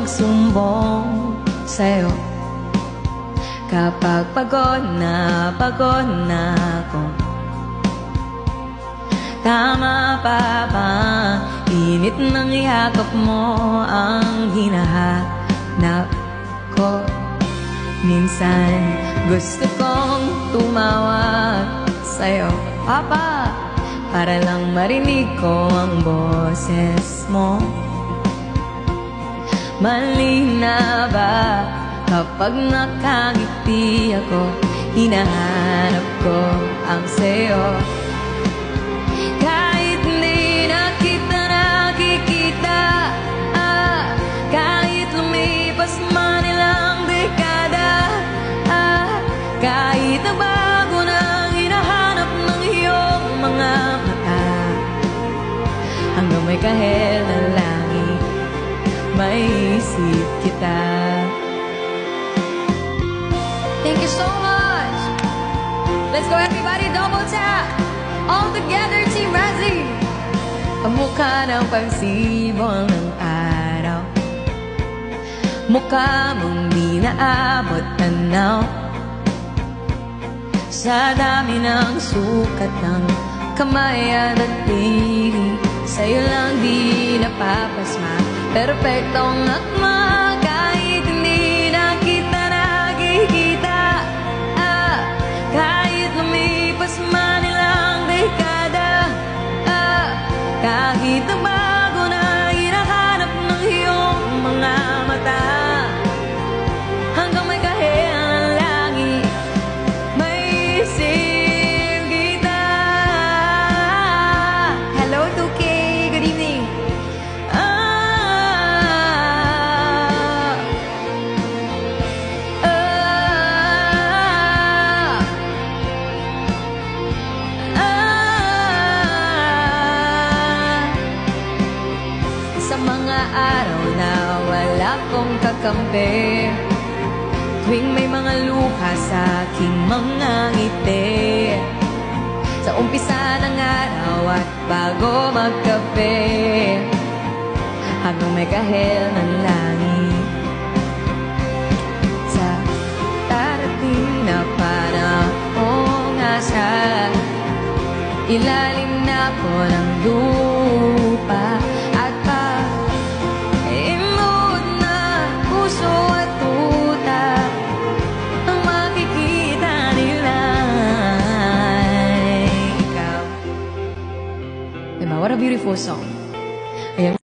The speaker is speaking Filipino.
magsumbong sa'yo kapag pagod na ako. Tama pa ba init ng yakap mo ang hinahanap ko? Minsan gusto kong tumawag sa'yo, Papa, para lang marinig ko ang boses mo. Mali na ba kapag nakangiti ako, hinahanap ko ang sayo? Kahit hindi na kita nakikita, kahit lumipas man ilang dekada, kahit na bago na hinahanap ng iyong mga mata, hanggang may kahel na langit, may isip kita. Thank you so much. Let's go everybody, double tap. All together, Team Razzie. Kamukha ng pagsibol ng araw, mukha mong di naabot tanaw. Sa dami ng sukat ng kamay at diri, sa'yo lang di napapasma, perpektong akma. Kahit hindi na kita nakikita, kahit lumipas man ilang dekada, kahit na bago na hinahanap ng iyong mga mata, hanggang may kahel ng langit, may isip kita. Hello 2K, good evening. Sa mga araw na wala kong kakampi, tuwing may mga luha sa aking mga ngiti, sa umpisa ng araw at bago magkape, hanggang may kahel ng langit, sa darating na panahong nasa ilalim na ko ng lupa, at imod na puso at tuta, ang makikita nila ay ikaw. Diba? What a beautiful song. Ayan.